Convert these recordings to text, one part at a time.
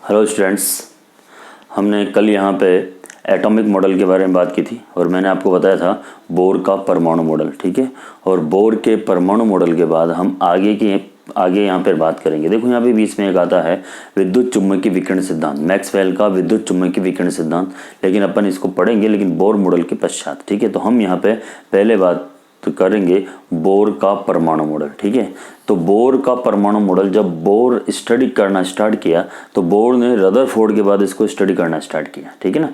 Hello students, हमने कल यहाँ पे एटॉमिक मॉडल के बारे में बात की थी और मैंने आपको बताया था बोर का परमाणु मॉडल। ठीक है, और बोर के परमाणु मॉडल के बाद हम आगे यहाँ पर बात करेंगे। देखो यहाँ पे बीच में एक आता है विद्युत चुम्बकीय विकिरण सिद्धांत, मैक्सवेल का विद्युत चुम्बकीय विकिरण सिद्धांत, लेकिन अपन इसको पढ़ेंगे लेकिन बोर मॉडल के पश्चात। ठीक है, तो हम यहाँ पे पहले बात तो करेंगे बोर का परमाणु मॉडल। ठीक है, तो बोर का परमाणु मॉडल जब बोर स्टडी करना स्टार्ट किया तो बोर ने रदरफोर्ड के बाद इसको स्टडी करना स्टार्ट किया। ठीक है ना,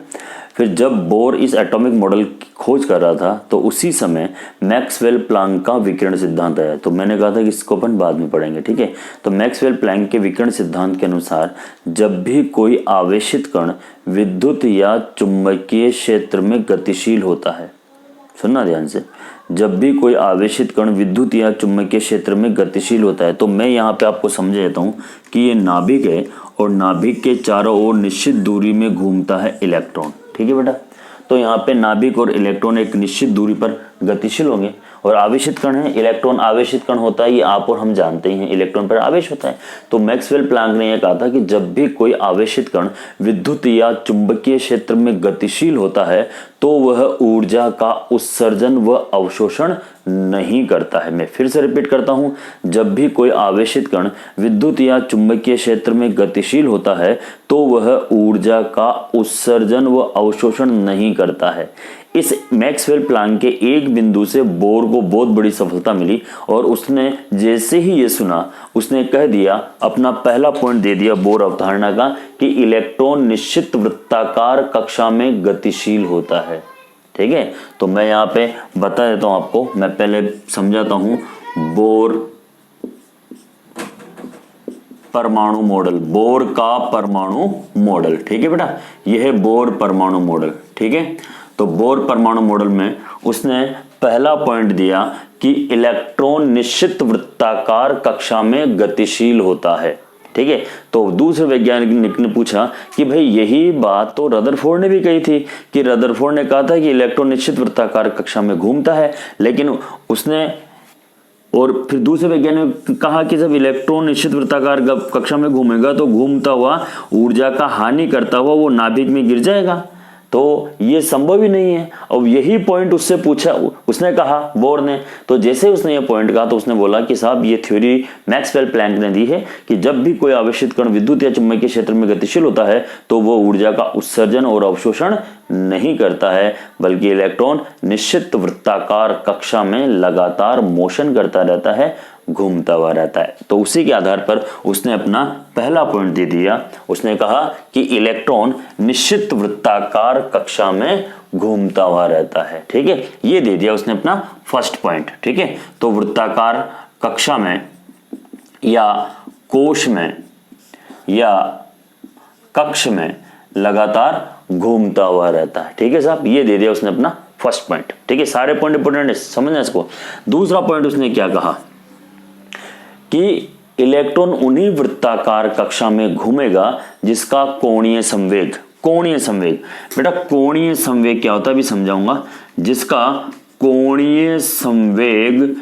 फिर जब बोर इस एटॉमिक मॉडल की खोज कर रहा था तो उसी समय मैक्सवेल प्लैंक का विकिरण सिद्धांत आया। तो मैंने कहा था कि इसको अपन बाद में पढ़ेंगे। ठीक है, तो मैक्सवेल प्लैंक के विकिरण सिद्धांत के अनुसार जब भी कोई आवेशित कण विद्युत या चुंबकीय क्षेत्र में गतिशील होता है, सुनना ध्यान से, जब भी कोई आवेशित कण विद्युत या चुंबकीय क्षेत्र में गतिशील होता है, तो मैं यहाँ पे आपको समझा देता हूँ कि ये नाभिक है और नाभिक के चारों ओर निश्चित दूरी में घूमता है इलेक्ट्रॉन। ठीक है बेटा, तो यहाँ पे नाभिक और इलेक्ट्रॉन एक निश्चित दूरी पर गतिशील होंगे और आवेशित कण है। इलेक्ट्रॉन आवेशित कण होता है, ये आप और हम जानते ही हैं, इलेक्ट्रॉन पर आवेश होता है। तो मैक्सवेल प्लैंक ने यह कहा था कि जब भी कोई आवेशित कण विद्युत या चुंबकीय क्षेत्र में गतिशील होता है तो वह ऊर्जा का उत्सर्जन व अवशोषण नहीं करता है। मैं फिर से रिपीट करता हूं, जब भी कोई आवेशित कण विद्युत या चुंबकीय क्षेत्र में गतिशील होता है तो वह ऊर्जा का उत्सर्जन व अवशोषण नहीं करता है। इस मैक्सवेल प्लैंक के एक बिंदु से बोर को बहुत बड़ी सफलता मिली और उसने जैसे ही ये सुना उसने कह दिया, अपना पहला पॉइंट दे दिया बोर अवधारणा का कि इलेक्ट्रॉन निश्चित वृत्ताकार कक्षा में गतिशील होता है। ठीक है, तो मैं यहाँ पे बता देता हूं आपको, मैं पहले समझाता हूं बोर परमाणु मॉडल, बोर का परमाणु मॉडल। ठीक है बेटा, यह है बोर परमाणु मॉडल। ठीक है, तो बोर परमाणु मॉडल में उसने पहला पॉइंट दिया कि इलेक्ट्रॉन निश्चित वृत्ताकार कक्षा में गतिशील होता है। ठीक है, तो दूसरे वैज्ञानिक ने पूछा कि भाई यही बात तो रदरफोर्ड ने भी कही थी कि रदरफोर्ड ने कहा था कि इलेक्ट्रॉन निश्चित वृत्ताकार कक्षा में घूमता है, लेकिन उसने और फिर दूसरे वैज्ञानिक ने कहा कि जब इलेक्ट्रॉन निश्चित वृत्ताकार कक्षा में घूमेगा तो घूमता हुआ ऊर्जा का हानि करता हुआ वो नाभिक में गिर जाएगा, तो ये संभव ही नहीं है। अब यही पॉइंट उससे पूछा, उसने कहा बोर ने, तो जैसे उसने ये पॉइंट कहा तो उसने बोला कि साहब ये थ्योरी मैक्सवेल प्लैंक ने दी है कि जब भी कोई आवेशित कण विद्युत या चुंबकीय क्षेत्र में गतिशील होता है तो वो ऊर्जा का उत्सर्जन और अवशोषण नहीं करता है, बल्कि इलेक्ट्रॉन निश्चित वृत्ताकार कक्षा में लगातार मोशन करता रहता है, घूमता हुआ रहता है। तो उसी के आधार पर उसने अपना पहला पॉइंट दे दिया, उसने कहा कि इलेक्ट्रॉन निश्चित वृत्ताकार कक्षा में घूमता हुआ रहता है। ठीक है, ये दे दिया उसने अपना फर्स्ट पॉइंट। ठीक है, तो वृत्ताकार कक्षा में या कोश में या कक्ष में लगातार घूमता हुआ रहता है। ठीक है साहब, ये दे दिया उसने अपना फर्स्ट पॉइंट। ठीक है, सारे पॉइंट इंपोर्टेंट है, समझना इसको। दूसरा पॉइंट उसने क्या कहा कि इलेक्ट्रॉन उन्हीं वृत्ताकार कक्षा में घूमेगा जिसका कोणीय संवेग, कोणीय संवेग बेटा कोणीय संवेग क्या होता है अभी समझाऊंगा, जिसका कोणीय संवेग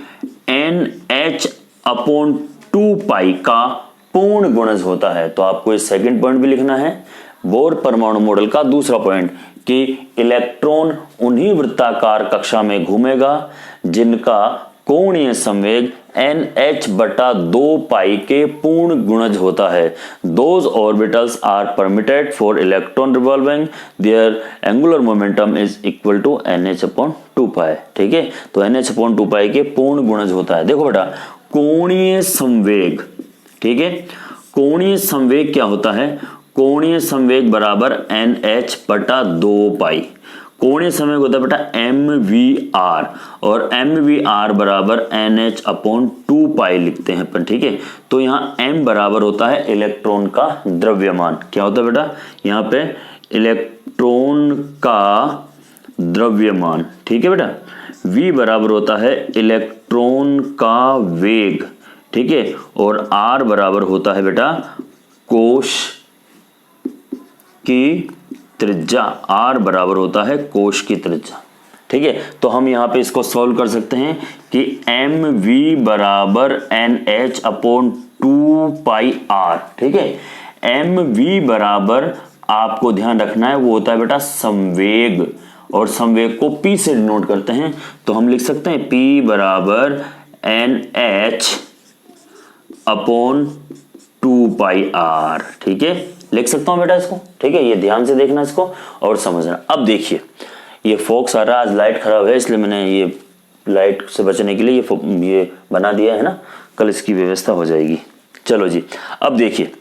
NH/2π का पूर्ण गुणज होता है। तो आपको इस सेकंड पॉइंट भी लिखना है, बोर परमाणु मॉडल का दूसरा पॉइंट कि इलेक्ट्रॉन उन्हीं वृत्ताकार कक्षा में घूमेगा जिनका कोणीय संवेग NH/2π के पूर्ण गुणज होता है। Those orbitals are permitted for electron revolving, their angular momentum is equal to NH/2π। ठीक है, तो NH/2π के पूर्ण गुणज होता है। देखो बेटा कोणीय संवेग, ठीक है, कोणीय संवेग क्या होता है, कोणीय संवेग बराबर NH/2π। कोणीय संवेग होता है बेटा mvr और mvr बराबर NH/2π लिखते हैं अपन। ठीक है, तो यहाँ m बराबर होता है इलेक्ट्रॉन का द्रव्यमान। क्या होता है बेटा, यहाँ पे इलेक्ट्रॉन का द्रव्यमान। ठीक है बेटा, v बराबर होता है इलेक्ट्रॉन का वेग। ठीक है, और r बराबर होता है बेटा कोश की त्रिज्या, r बराबर होता है कोश की त्रिज्या। ठीक है, तो हम यहाँ पे इसको सॉल्व कर सकते हैं कि mv बराबर NH/2πr। ठीक है, mv बराबर आपको ध्यान रखना है वो होता है बेटा संवेग, और संवेग को p से डिनोट करते हैं, तो हम लिख सकते हैं p बराबर nh अपॉन 2πr। ठीक है, लिख सकता हूं बेटा इसको। ठीक है, ये ध्यान से देखना इसको और समझना। अब देखिए ये फोक्स आ रहा है, आज लाइट खराब है इसलिए मैंने ये लाइट से बचने के लिए ये बना दिया है ना, कल इसकी व्यवस्था हो जाएगी। चलो जी, अब देखिए,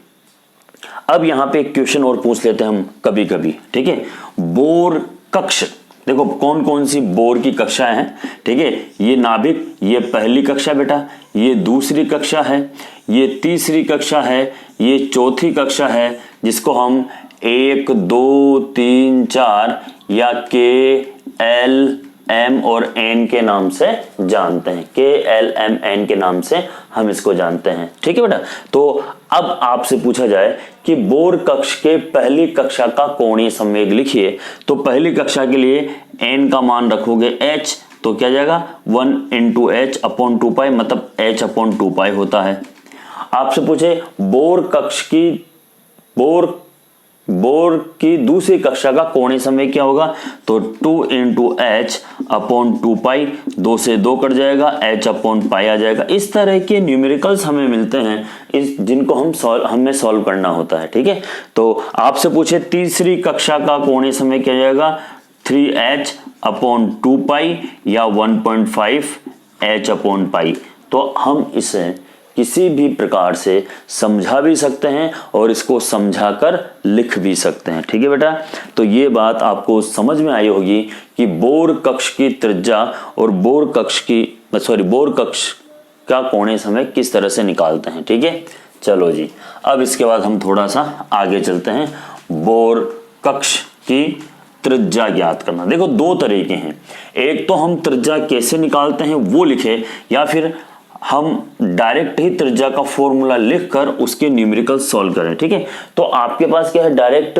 अब यहां पे एक क्वेश्चन और पूछ लेते हैं हम कभी कभी। ठीक है, बोर कक्ष, देखो कौन कौन सी बोर की कक्षाएं हैं। ठीक है, ये नाभिक, ये पहली कक्षा बेटा, ये दूसरी कक्षा है, ये तीसरी कक्षा है, ये चौथी कक्षा है, जिसको हम 1 2 3 4 या के एल एम और एन के नाम से जानते हैं। के एल एम एन के नाम से हम इसको जानते हैं। ठीक है बेटा, तो अब आपसे पूछा जाए कि बोर कक्ष के पहली कक्षा का कोणीय संवेग लिखिए, तो पहली कक्षा के लिए एन का मान रखोगे h, तो क्या जाएगा 1 इंटू एच अपॉन 2π, मतलब h अपॉन 2π होता है। आपसे पूछे बोर की दूसरी कक्षा का कोणीय संवेग क्या होगा, तो 2 इंटू एच अपॉन 2π, 2 से 2 कट जाएगा, h अपॉन पाई आ जाएगा। इस तरह के न्यूमेरिकल्स हमें मिलते हैं जिनको हमें सॉल्व करना होता है। ठीक है, तो आपसे पूछे तीसरी कक्षा का कोणीय संवेग क्या जाएगा, 3h अपॉन 2π या 1.5 h अपॉन पाई। तो हम इसे किसी भी प्रकार से समझा भी सकते हैं और इसको समझाकर लिख भी सकते हैं। ठीक है बेटा, तो ये बात आपको समझ में आई होगी कि बोर कक्ष की त्रिज्या और बोर कक्ष का कोणीय संवेग किस तरह से निकालते हैं। ठीक है, चलो जी, अब इसके बाद हम थोड़ा सा आगे चलते हैं। बोर कक्ष की त्रिज्या ज्ञात करना, देखो दो तरीके हैं, एक तो हम त्रिज्या कैसे निकालते हैं वो लिखे, या फिर हम डायरेक्ट ही त्रिज्या का फॉर्मूला लिखकर उसके न्यूमेरिकल सॉल्व करें। ठीक है, तो आपके पास क्या है, डायरेक्ट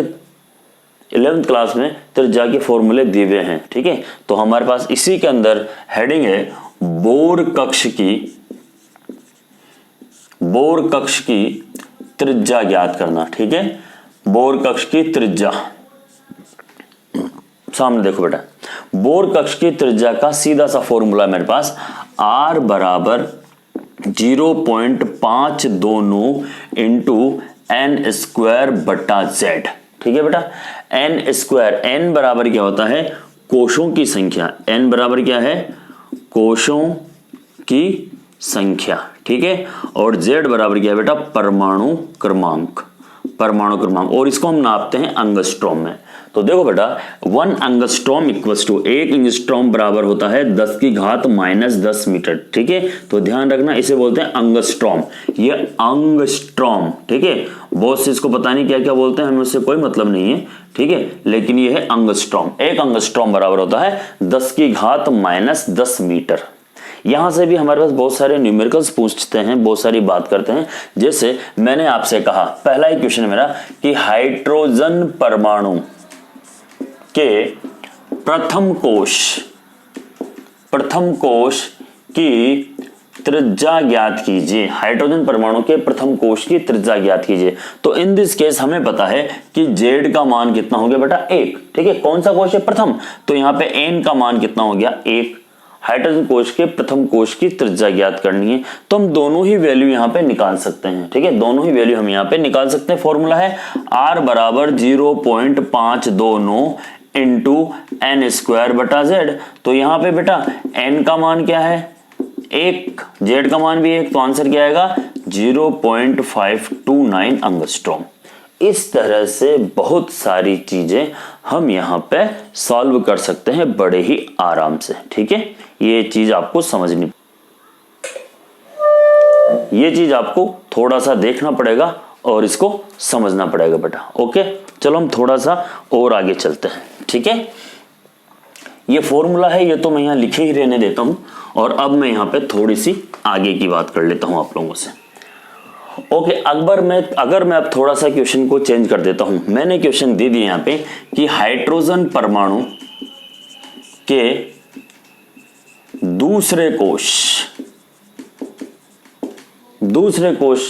11th क्लास में त्रिज्या के फॉर्मूले दिए हुए हैं। ठीक है, तो हमारे पास इसी के अंदर हेडिंग है बोर कक्ष की त्रिज्या ज्ञात करना। ठीक है, बोर कक्ष की त्रिज्या, सामने देखो बेटा, बोर कक्ष की त्रिज्या का सीधा सा फॉर्मूला मेरे पास r बराबर 0.529 इंटू एन स्क्वायर बटा जेड। ठीक है बेटा, एन स्क्वायर, एन बराबर क्या होता है, कोशों की संख्या, एन बराबर क्या है, कोशों की संख्या। ठीक है, और जेड बराबर क्या है बेटा, परमाणु क्रमांक, और इसको हम नापते हैं एंगस्ट्रॉम में। तो देखो बेटा, 1 एंगस्ट्रॉम इक्वल्स टू, 1 एंगस्ट्रॉम बराबर होता है 10 की घात -10 मीटर। ठीक है, तो ध्यान रखना, इसे बोलते हैं एंगस्ट्रॉम, ये एंगस्ट्रॉम। ठीक है, बहुत से इसको पता नहीं क्या क्या बोलते हैं, हमें उससे कोई मतलब नहीं है। ठीक है, लेकिन ये है एंगस्ट्रॉम। 1 एंगस्ट्रॉम बराबर होता है 10 की घात -10 मीटर। यहां से भी हमारे पास बहुत सारे न्यूमेरिकल्स पूछते हैं, बहुत सारी बात करते हैं। जैसे मैंने आपसे कहा, पहला ही क्वेश्चन मेरा कि हाइड्रोजन परमाणु के प्रथम कोश की त्रिज्या ज्ञात कीजिए। हाइड्रोजन परमाणु के प्रथम कोश की त्रिज्या ज्ञात कीजिए। तो इन दिस केस हमें पता है कि जेड का मान कितना हो गया बेटा, 1। ठीक है, कौन सा कोश है, प्रथम, तो यहाँ पे एन का मान कितना हो गया, 1। हाइड्रोजन कोश के प्रथम कोश की त्रिज्या ज्ञात करनी है, तो हम दोनों ही वैल्यू यहाँ पे निकाल सकते हैं। ठीक है, दोनों ही वैल्यू हम यहाँ पे निकाल सकते हैं। फॉर्मूला है r बराबर 0.529 इंटू एन स्क्वायर बटा जेड। तो यहाँ पे बेटा n का मान क्या है, 1, जेड का मान भी 1, तो आंसर क्या आएगा 0.529 एंगस्ट्रॉम। इस तरह से बहुत सारी चीजें हम यहाँ पे सॉल्व कर सकते हैं बड़े ही आराम से। ठीक है, ये चीज आपको समझनी, ये चीज आपको थोड़ा सा देखना पड़ेगा और इसको समझना पड़ेगा बेटा। ओके, चलो हम थोड़ा सा और आगे चलते हैं। ठीक है, ये फॉर्मूला है, ये तो मैं यहाँ लिखे ही रहने देता हूं, और अब मैं यहाँ पे थोड़ी सी आगे की बात कर लेता हूं आप लोगों से। ओके, अगर मैं अब थोड़ा सा क्वेश्चन को चेंज कर देता हूं। मैंने क्वेश्चन दे दिया यहाँ पे कि हाइड्रोजन परमाणु के दूसरे कोश,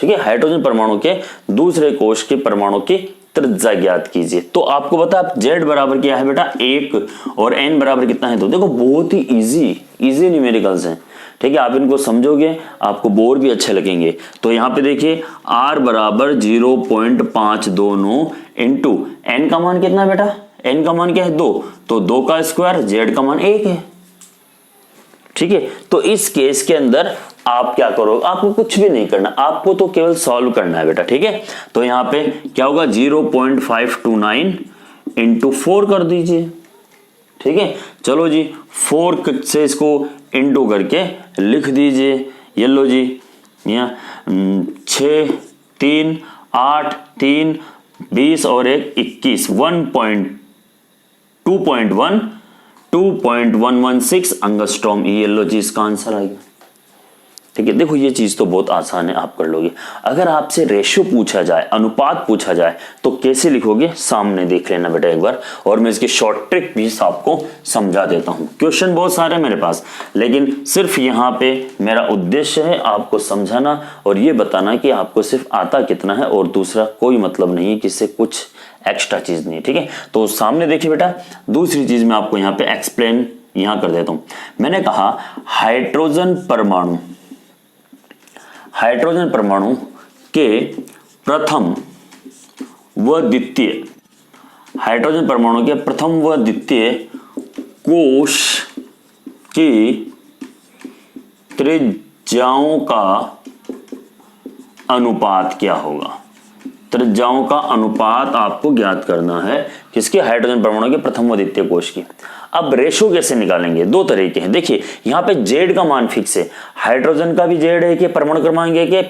ठीक है, हाइड्रोजन परमाणु के दूसरे कोश के परमाणु की त्रिज्या ज्ञात कीजिए। तो आपको पता है Z बराबर क्या है बेटा 1 और N बराबर कितना है 2। देखो बहुत ही इजी न्यूमेरिकल्स हैं, ठीक है, आप इनको समझोगे आपको बोर भी अच्छे लगेंगे। तो यहाँ पे देखिए R बराबर 0.529 इंटू N का मान कितना है बेटा, N का मान क्या है 2, तो 2 का स्क्वायर, Z का मान 1 है, ठीक है। तो इस केस के अंदर आप क्या करोगे, आपको कुछ भी नहीं करना, आपको तो केवल सॉल्व करना है बेटा, ठीक है। तो यहां पे क्या होगा 0.529 इंटू 4 कर दीजिए, ठीक है। चलो जी 4 से इसको इंटू करके लिख दीजिए, ये लो जी, यहाँ 6 3 8 3 20 और 1 21 2.116 एंगस्ट्रॉम, ये लो जी इसका आंसर आएगा, ठीक है। देखो ये चीज तो बहुत आसान है, आप कर लोगे। अगर आपसे रेशियो पूछा जाए, अनुपात पूछा जाए, तो कैसे लिखोगे सामने देख लेना बेटा एक बार, और मैं इसकी शॉर्ट ट्रिक भी आपको समझा देता हूं। क्वेश्चन बहुत सारे हैं मेरे पास, लेकिन सिर्फ यहाँ पे मेरा उद्देश्य है आपको समझाना और ये बताना कि आपको सिर्फ आता कितना है, और दूसरा कोई मतलब नहीं है कि इससे कुछ एक्स्ट्रा चीज नहीं है, ठीक है। तो सामने देखिए बेटा, दूसरी चीज मैं आपको यहाँ पे एक्सप्लेन यहां कर देता हूं। मैंने कहा हाइड्रोजन परमाणु के प्रथम व द्वितीय, हाइड्रोजन परमाणु के प्रथम व द्वितीय कोश की त्रिज्याओं का अनुपात क्या होगा। त्रिज्याओं का अनुपात आपको ज्ञात करना है, किसके, हाइड्रोजन परमाणु के प्रथम व द्वितीय कोश की। अब रेशो कैसे निकालेंगे, दो तरीके हैं। देखिए यहां पे Z का मान फिक्स है, हाइड्रोजन का भी Z है कि परमाणु क्रमांक एक है,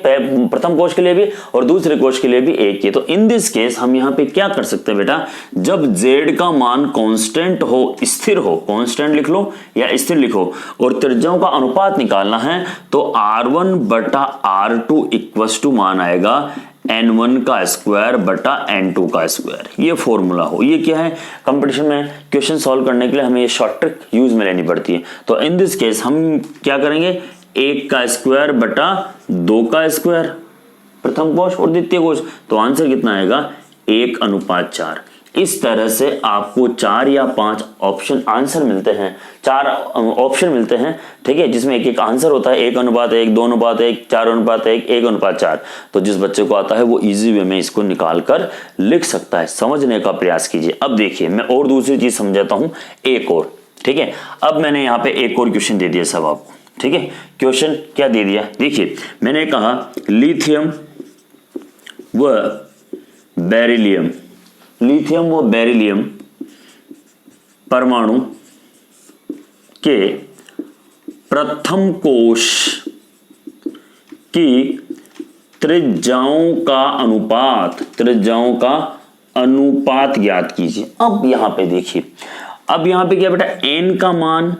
प्रथम कोश के लिए भी और दूसरे कोश के लिए भी एक है। तो इन दिस केस हम यहां पे क्या कर सकते हैं बेटा, जब Z का मान कांस्टेंट हो, स्थिर हो, कांस्टेंट लिख लो या स्थिर लिखो, और त्रिज्याओं का अनुपात निकालना है, तो R1 बटा R2 इक्वल टू मान आएगा N1 का स्क्वायर बटा N2 का स्क्वायर। ये फॉर्मूला हो, ये क्या है, कंपटीशन में क्वेश्चन सॉल्व करने के लिए हमें ये शॉर्ट ट्रिक यूज में लेनी पड़ती है। तो इन दिस केस हम क्या करेंगे, 1 का स्क्वायर बटा 2 का स्क्वायर, प्रथम कोश और द्वितीय कोश, तो आंसर कितना आएगा 1:4। इस तरह से आपको 4 या 5 ऑप्शन आंसर मिलते हैं, 4 ऑप्शन मिलते हैं, ठीक है, जिसमें एक एक आंसर होता है, 1:1, 2:1, 4:1, 1:4। तो जिस बच्चे को आता है वो इजी वे में इसको निकाल कर लिख सकता है, समझने का प्रयास कीजिए। अब देखिए मैं और दूसरी चीज समझाता हूं, एक और, ठीक है। अब मैंने यहाँ पे एक और क्वेश्चन दे दिया सब आपको, ठीक है। क्वेश्चन क्या दे दिया, देखिए मैंने कहा लिथियम व बेरिलियम परमाणु के प्रथम कोश की त्रिज्याओं का अनुपात ज्ञात कीजिए। अब यहां पे देखिए, अब यहां पे क्या बेटा, N का मान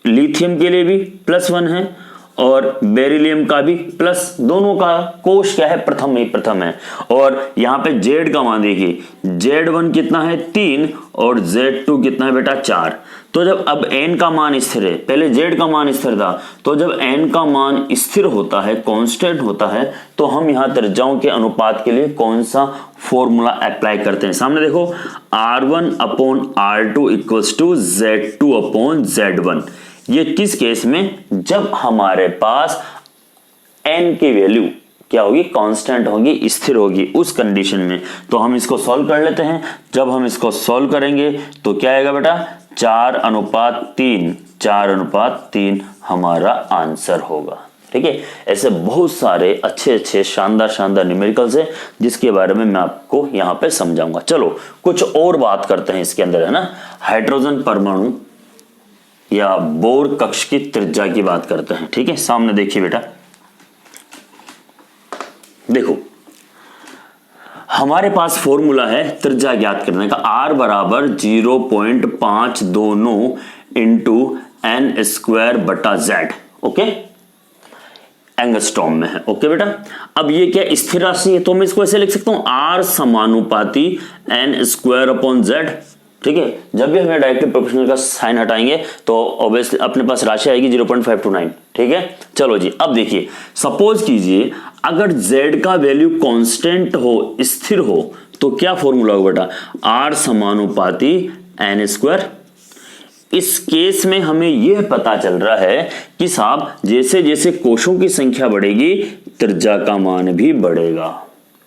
लिथियम के लिए भी +1 है और बेरिलियम का भी प्लस, दोनों का कोश क्या है, प्रथम है। और यहां पे Z का मान देखिए, Z1 कितना है 3 और Z2 कितना है बेटा 4। तो जब अब N का मान स्थिर है, पहले Z का मान स्थिर था, तो जब N का मान स्थिर होता है, कांस्टेंट होता है, तो हम यहां त्रिज्याओं के अनुपात के लिए कौन सा फॉर्मूला अप्लाई करते हैं। सामने देखो R1/R2 इक्वल्स टू Z2/Z1। ये किस केस में, जब हमारे पास N की वैल्यू क्या होगी, कांस्टेंट होगी, स्थिर होगी, उस कंडीशन में। तो हम इसको सॉल्व कर लेते हैं। जब हम इसको सॉल्व करेंगे तो क्या आएगा बेटा, 4:3 हमारा आंसर होगा, ठीक है। ऐसे बहुत सारे अच्छे शानदार न्यूमेरिकल्स है, जिसके बारे में मैं आपको यहां पे समझाऊंगा। चलो कुछ और बात करते हैं इसके अंदर, है ना। हाइड्रोजन परमाणु या बोर कक्ष की त्रिज्या की बात करते हैं, ठीक है। सामने देखिए बेटा, देखो हमारे पास फॉर्मूला है त्रिज्या ज्ञात करने का, R बराबर 0.529 इंटू N²/Z, ओके, एंगस्ट्रॉम में है, ओके बेटा। अब ये क्या स्थिर राशि है, तो मैं इसको ऐसे लिख सकता हूं R समानुपाती N² अपॉन Z, ठीक है, जब भी हमें डायरेक्टली प्रोपोर्शनल का साइन हटाएंगे तो ऑब्वियसली अपने पास राशि आएगी 0.529। ठीक है, चलो जी अब देखिए, सपोज कीजिए अगर z का वैल्यू कांस्टेंट हो, स्थिर हो, तो क्या फॉर्मूला होगा बेटा, r समानुपाती n स्क्वायर। इस केस में हमें यह पता चल रहा है कि साहब जैसे जैसे कोशों की संख्या बढ़ेगी त्रिज्या का मान भी बढ़ेगा।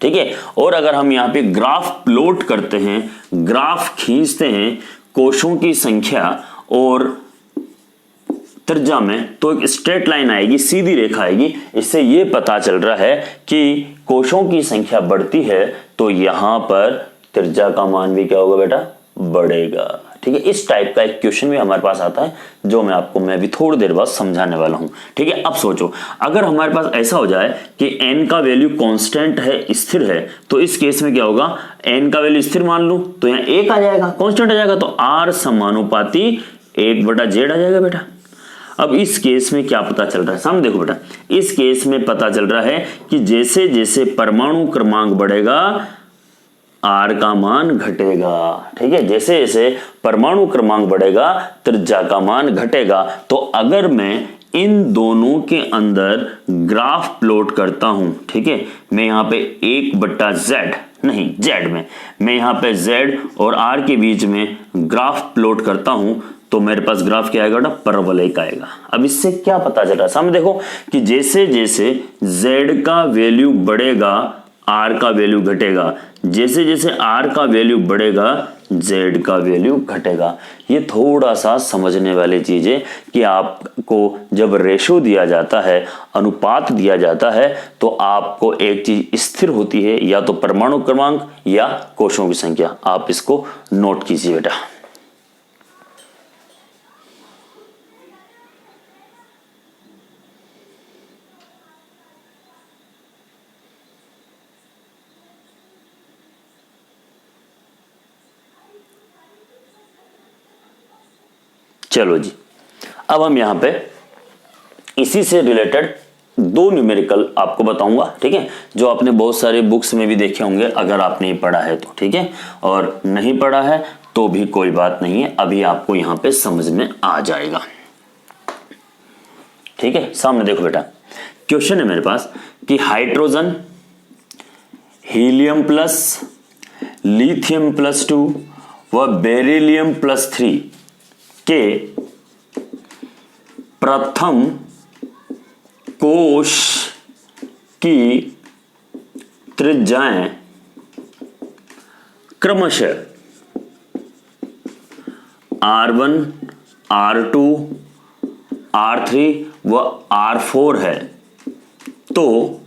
ठीक है, और अगर हम यहां पे ग्राफ प्लॉट करते हैं, ग्राफ खींचते हैं कोशों की संख्या और त्रिज्या में, तो एक स्ट्रेट लाइन आएगी, सीधी रेखा आएगी। इससे यह पता चल रहा है कि कोशों की संख्या बढ़ती है तो यहां पर त्रिज्या का मान भी क्या होगा बेटा, बढ़ेगा। ठीक है, इस टाइप का एक क्वेश्चन भी हमारे पास आता है जो मैं भी थोड़ी देर बाद समझाने वाला हूं। ठीक है, अब सोचो अगर हमारे पास ऐसा हो जाए कि n का वैल्यू कांस्टेंट है, स्थिर है, तो इस केस में क्या होगा, n का वैल्यू स्थिर मान लूं तो यहाँ 1 आ जाएगा, कांस्टेंट आ जाएगा, तो r समानुपाती 1/z आ जाएगा बेटा। अब इस केस में क्या पता चल रहा है, सामने देखो बेटा, इस केस में पता चल रहा है कि जैसे जैसे परमाणु क्रमांक बढ़ेगा r का मान घटेगा। ठीक है, जैसे जैसे परमाणु क्रमांक बढ़ेगा त्रिज्या का मान घटेगा। तो अगर मैं इन दोनों के अंदर ग्राफ प्लॉट करता हूं, ठीक है, मैं यहां पे 1/z नहीं z में, मैं यहां पे z और r के बीच में ग्राफ प्लॉट करता हूं, तो मेरे पास ग्राफ क्या आएगा बेटा, परवलयिक आएगा। अब इससे क्या पता चल रहा है, सामने देखो कि जैसे जैसे z का वैल्यू बढ़ेगा r का वैल्यू घटेगा, जैसे जैसे r का वैल्यू बढ़ेगा z का वैल्यू घटेगा। ये थोड़ा सा समझने वाली चीज है कि आपको जब रेशो दिया जाता है, अनुपात दिया जाता है, तो आपको एक चीज स्थिर होती है, या तो परमाणु क्रमांक या कोशों की संख्या। आप इसको नोट कीजिए बेटा। चलो जी, अब हम यहां पे इसी से रिलेटेड 2 न्यूमेरिकल आपको बताऊंगा। ठीक है, जो आपने बहुत सारे बुक्स में भी देखे होंगे अगर आपने ये पढ़ा है तो। ठीक है, और नहीं पढ़ा है तो भी कोई बात नहीं है, अभी आपको यहां पे समझ में आ जाएगा। ठीक है, सामने देखो बेटा, क्वेश्चन है मेरे पास कि हाइड्रोजन हीलियम प्लस लिथियम +2 व बेरिलियम +3 के प्रथम कोश की त्रिज्याएं क्रमशः R1, R2, R3 व R4 है, तो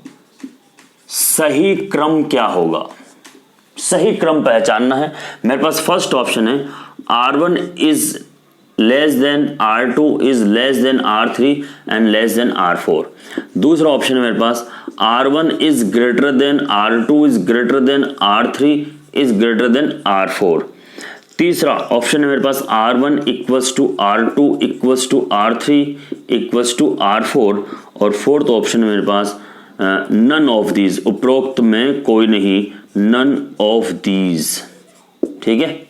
सही क्रम क्या होगा। सही क्रम पहचानना है। मेरे पास फर्स्ट ऑप्शन है R1 is less than R2 is less than R3 and less than R4। दूसरा ऑप्शन है मेरे पास R1 is greater than R2 is greater than R3 is greater than R4। तीसरा ऑप्शन है मेरे पास R1 equals to R2 equals to R3 equals to R4। और fourth option है मेरे पास नन ऑफ दीज, उपरोक्त में कोई नहीं, नन ऑफ दीज। ठीक है,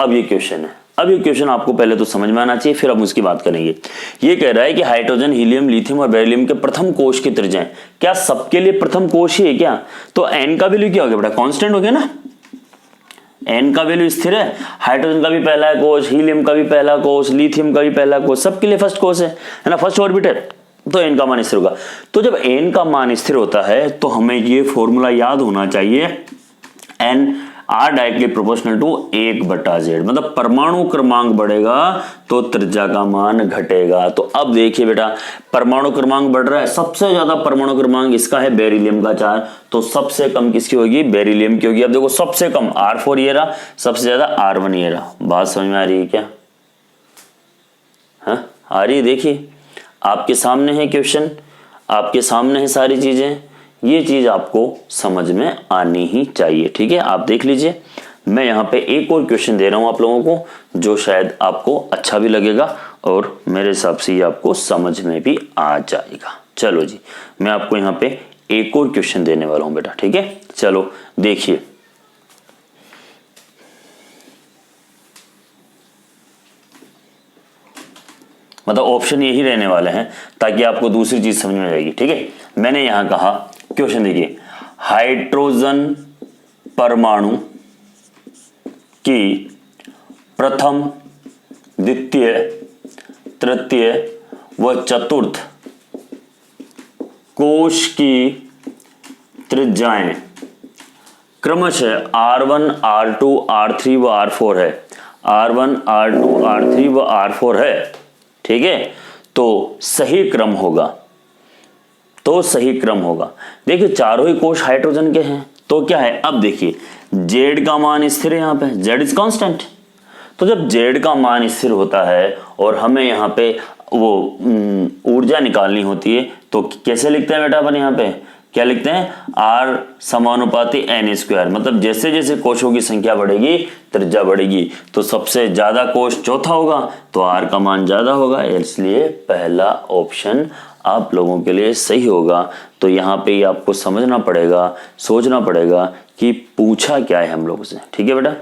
अब ये क्वेश्चन है, अब ये क्वेश्चन आपको पहले तो समझ में आना चाहिए, फिर हम उसकी बात करेंगे। ये कह रहा है कि हाइड्रोजन हीलियम लिथियम और बेरिलियम के प्रथम कोश की त्रिज्याएं, क्या सबके लिए प्रथम कोश ही है क्या, तो n का वैल्यू क्या हो गया बेटा, कांस्टेंट हो गया ना, n का वैल्यू स्थिर है, हाइड्रोजन का भी पहला कोश, हीलियम का भी पहला कोश, लिथियम का भी पहला कोश, सबके लिए फर्स्ट कोश है ना, फर्स्ट ऑर्बिटल, तो n का मान स्थिर होगा। तो जब n का मान स्थिर होता है तो हमें ये फॉर्मूला याद होना चाहिए, n are directly proportional to 1/z, मतलब परमाणु क्रमांक बढ़ेगा तो त्रिज्या का मान घटेगा। तो अब देखिए बेटा, परमाणु क्रमांक बढ़ रहा है, सबसे ज्यादा परमाणु क्रमांक इसका है बेरिलियम का 4, तो सबसे कम किसकी होगी, बेरिलियम की होगी। अब देखो सबसे कम R4 ये रहा, सबसे ज्यादा R1 ये रहा। बात समझ में आ रही है क्या, हाँ आ रही है। देखिए आपके सामने है क्वेश्चन, आपके सामने है सारी चीजें, ये चीज आपको समझ में आनी ही चाहिए। ठीक है, आप देख लीजिए, मैं यहाँ पे एक और क्वेश्चन दे रहा हूं आप लोगों को जो शायद आपको अच्छा भी लगेगा और मेरे हिसाब से ये आपको समझ में भी आ जाएगा। चलो जी, मैं आपको यहाँ पे एक और क्वेश्चन देने वाला हूं बेटा। ठीक है, चलो देखिए, मतलब ऑप्शन यही रहने वाले हैं ताकि आपको दूसरी चीज समझ में आएगी। ठीक है, मैंने यहां कहा क्वेश्चन देखिए, हाइड्रोजन परमाणु की प्रथम, द्वितीय, तृतीय व चतुर्थ कोश की त्रिज्याएं क्रमशः R1, R2, R3 व R4 है। R1, R2, R3 व R4 है। ठीक है, तो सही क्रम होगा, देखिए चारों ही कोश हाइड्रोजन के हैं, तो क्या है, अब देखिए Z का मान स्थिर है, यहाँ पे Z इज कांस्टेंट। तो जब Z का मान स्थिर होता है और हमें यहाँ पे वो ऊर्जा निकालनी होती है, तो कैसे लिखते हैं बेटा अपन, यहाँ पे क्या लिखते हैं, R समानुपाती n²। मतलब जैसे जैसे कोशों की संख्या बढ़ेगी त्रिज्या बढ़ेगी, तो सबसे ज्यादा कोश चौथा होगा तो R का मान ज्यादा होगा, इसलिए पहला ऑप्शन आप लोगों के लिए सही होगा। तो यहाँ पे आपको समझना पड़ेगा, सोचना पड़ेगा कि पूछा क्या है हम लोगों से। ठीक है बेटा।